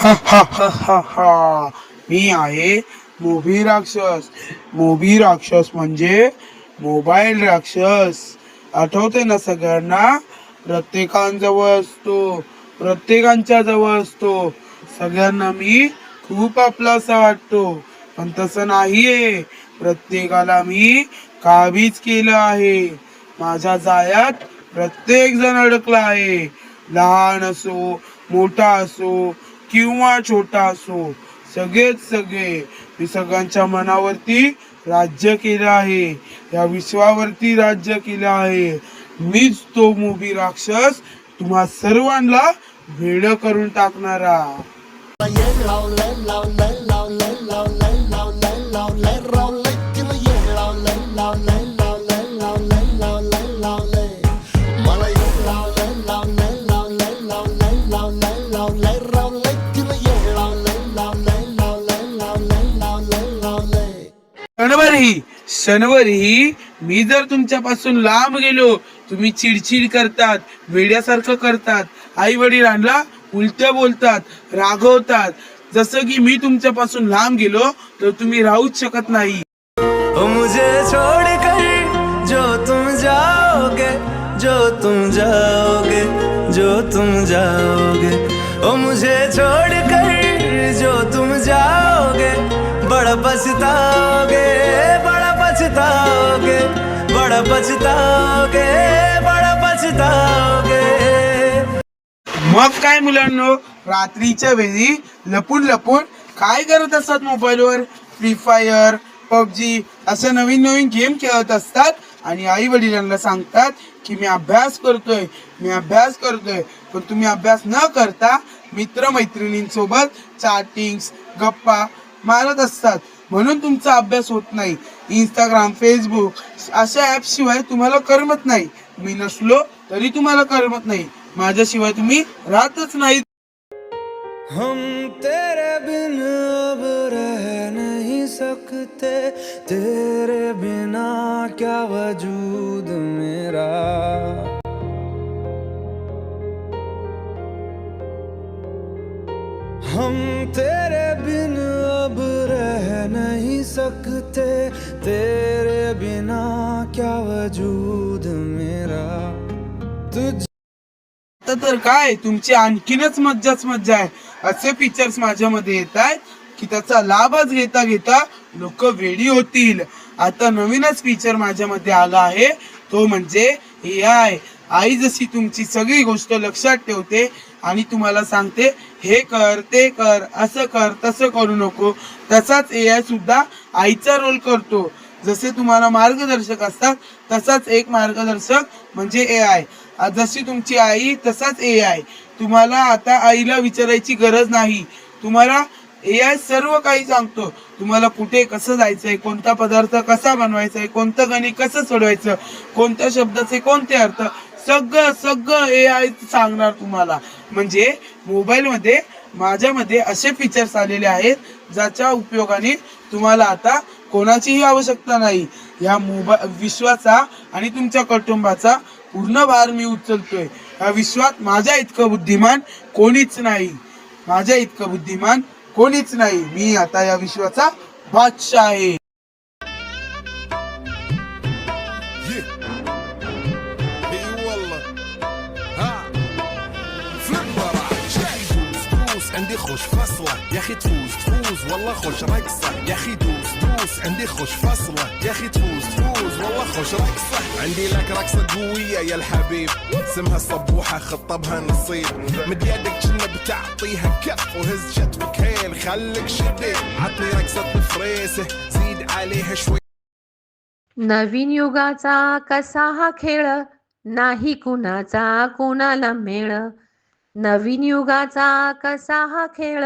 हा हा हा हा हा. मी आहे मोभी राक्षस. मोभी राक्षस म्हणजे मोबाईल राक्षस. आठवते ना सगळ्यांना? प्रत्येकांजवळ असतो, प्रत्येकांच्या जवळ असतो. सगळ्यांना मी खूप आपलासा वाटतो, पण तसं नाहीये. प्रत्येकाला मी काबीज केलं आहे. माझ्या जाळ्यात प्रत्येक जण अडकला आहे. लहान असो, मोठा असो किंवा छोटा असो, सगळेच सगळे. मी सगळ्यांच्या मनावरती राज्य केलं आहे, या विश्वावरती राज्य केलं आहे. मीच तो मोभी राक्षस, तुम्हा सर्वांना भेड करून टाकणारा. शनिवारी मी जर तुमच्यापासून लांब गेलो, तुम्ही चिडचिड करतात, वेड्यासारखं करतात, आई वडिलांना उलट्या बोलतात, रागवतात. जसं की मी तुमच्यापासून लांब गेलो तर तुम्ही राहूच शकत नाही. मुझे छोड़कर जो तुम जाओगे, जो तुम जाओगे, जो तुम जाओगे, ओ मुझे छोड़कर जो तुम जाओगे, बड़ा पछताओगे, बड़ा पछताओगे, बड़ा पछताओगे, बड़ा पछताओगे. मग काय मुलांनो, रात्रीच्या वेळी लपून लपून काय करत असतात मोबाईलवर? फ्री फायर, पबजी असे नवीन नवीन गेम खेळत असतात आणि आई वडिलांना सांगतात की मी अभ्यास करतोय, मी अभ्यास करतोय. पण तुम्ही अभ्यास न करता मित्रमैत्रिणींसोबत चॅटिंग्स, गप्पा मारत असतात, म्हणून तुमचा अभ्यास होत नाही. इंस्टाग्राम, फेसबुक अशा ॲप शिवाय तुम्हाला करमत नाही. मी नसलो तरी तुम्हाला करमत नाही, माझ्याशिवाय तुम्ही राहतच नाही. हम तेरे बिन अब रह नहीं सकते, तेरे बिना क्या वजूद मेरा. हम तेरे बिन अब रह नहीं सकते, तेरे बिना क्या वजूद मेरा. तुझ तर काय, तुमची आणखीनच मज्जाच मज्जा आहे. असे फीचर्स माझ्यामध्ये येत आहेत की त्याचा लाभच घेता घेता लोक वेडी होतील. आता नवीनच फीचर माझ्यामध्ये आला आहे, तो म्हणजे AI. आई जशी तुमची सगळी गोष्ट लक्षात ठेवते आणि तुम्हाला सांगते हे कर, ते कर, असं कर, तसं करू नको, तसाच AI सुद्धा आईचा रोल करतो. जसे तुम्हाला मार्गदर्शक असतात तसाच एक मार्गदर्शक म्हणजे AI. जशी तुमची आई तसाच AI. तुम्हाला आता आईला विचारायची गरज नाही, तुम्हाला AI सर्व काही सांगतो. तुम्हाला कुठे कसं जायचंय, कोणता पदार्थ कसा बनवायचा आहे, कोणतं गणित कसं सोडवायचं, कोणत्या शब्दाचे कोणते अर्थ, सगळं सगळं AI सांगणार तुम्हाला. म्हणजे मोबाईलमध्ये माझ्यामध्ये असे फीचर्स आलेले आहेत ज्याच्या उपयोगाने तुम्हाला आता कोणाचीही आवश्यकता नाही. या विश्वाचा आणि तुमच्या कुटुंबाचा पूर्ण भार मी उचलतोय. या विश्वात माझ्या इतकं बुद्धिमान कोणीच नाही, माझ्या इतकं बुद्धिमान कोणीच नाही. मी आता या विश्वाचा बादशाह आहे. عندي خوش فصلة يا اخي تفوز تفوز والله خوش رقصة يا اخي دوس دوس عندي خوش فصلة يا اخي تفوز تفوز والله خوش رقصة عندي لك رقصة قوية يا الحبيب اسمها الصبوحة خطبها نصيب مد يدك كنا بتعطيها كف وهز شتفك هيل خليك شديد عطني رقصة فريسة زيد عليها شوي. नवीन युगाचा कसा हा खेळ, नाही कुणाचा कुणाला मेळ. नवीन युगाचा कसा हा खेळ,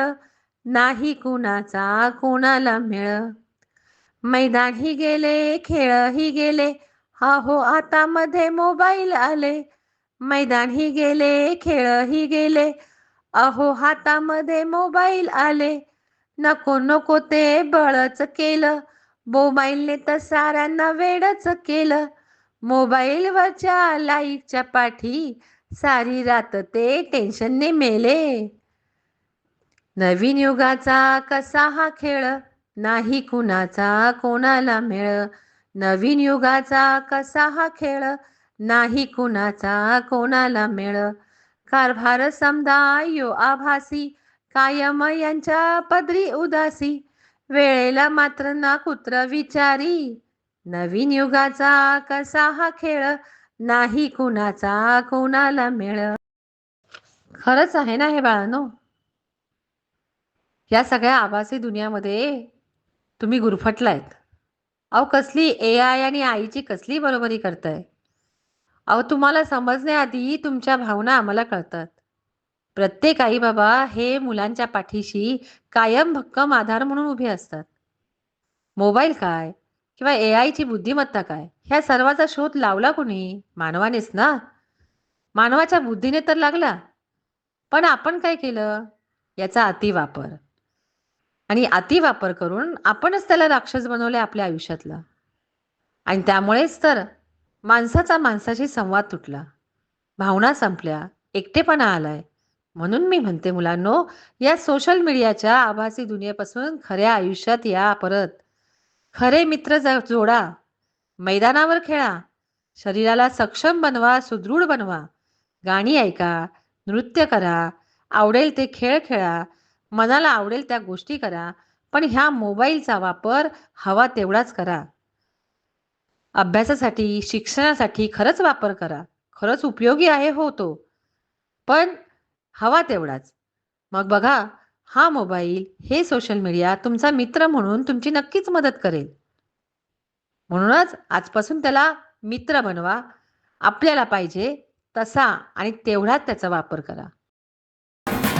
नाही कुणाचा कुणाला मेळ. मैदानही गेले, खेळही गेले, हा हो आता मध्ये मोबाईल आले. मैदानही गेले, खेळही गेले, अहो हातामध्ये मोबाईल आले. नको नको ते बळच केलं, मोबाईलने तर साऱ्यांना वेडच केलं. मोबाईलवरच्या लाईकच्या पाठी सारी रात ते टेन्शनने मेले. नवीन युगाचा कसा हा खेळ, नाही कुणाचा कोणाला मेळ. नवीन युगाचा कसा हा खेळ, नाही कुणाचा कोणाला मेळ. कारभार समदा यो आभासी, कायम यांच्या पदरी उदासी. वेळेला मात्र ना कुत्र विचारी, नवीन युगाचा कसा हा खेळ, नाही कुणाचा कोणाला मेळ. खरंच आहे ना हे बाळांनो. या सगळ्या आभासी दुनियामध्ये तुम्ही गुरफटलायत. अहो कसली AI आणि आईची कसली बरोबरी करताय. अहो तुम्हाला समजण्याआधी तुमच्या भावना आम्हाला कळतात. प्रत्येक आई बाबा हे मुलांच्या पाठीशी कायम भक्कम आधार म्हणून उभे असतात. मोबाईल काय किंवा AIची बुद्धिमत्ता काय, ह्या सर्वाचा शोध लावला कोणी? मानवानेच ना. मानवाच्या बुद्धीने तर लागला, पण आपण काय केलं? याचा अतिवापर. आणि अतिवापर करून आपणच त्याला राक्षस बनवले आपल्या आयुष्यातला. आणि त्यामुळेच तर माणसाचा माणसाशी संवाद तुटला, भावना संपल्या, एकटेपणा आलाय. म्हणून मी म्हणते मुलांनो, या सोशल मीडियाच्या आभासी दुनियेपासून खऱ्या आयुष्यात या परत. खरे मित्र जोडा, मैदानावर खेळा, शरीराला सक्षम बनवा, सुदृढ बनवा. गाणी ऐका, नृत्य करा, आवडेल ते खेळ खेळा, मनाला आवडेल त्या गोष्टी करा. पण ह्या मोबाईलचा वापर हवा तेवढाच करा. अभ्यासासाठी, शिक्षणासाठी खरंच वापर करा. खरंच उपयोगी आहे हो तो. पण हवा तेवढाच. मग बघा, हा मोबाईल, हे सोशल मीडिया तुमचा मित्र म्हणून तुमची नक्कीच मदत करेल. म्हणूनच आजपासून त्याला मित्र बनवा. आपल्याला पाहिजे तसा आणि तेवढाच त्याचा वापर करा.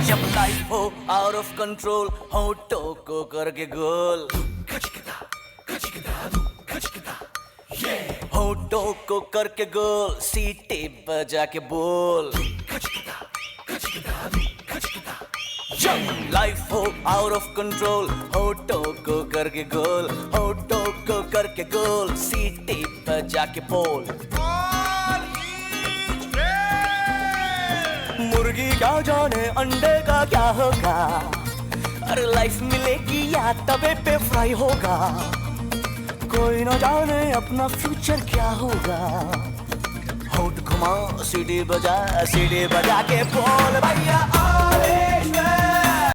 जब लाइफ हो आउट ऑफ कंट्रोल, होठों को करके गोल, होठों को करके गोल, सीटी बजा के बोल. लाइफ हो आउट ऑफ कंट्रोल, होठों को करके गोल, होठों को करके गोल, सीटी बजा के बोल. मुर्गी क्या जाने अंडे का क्या होगा, अरे लाइफ मिलेगी या तवे पे फ्राई होगा. कोई न जाने अपना फ्यूचर क्या होगा. होठ घुमा, सीढ़ी बजा के बोल भैया.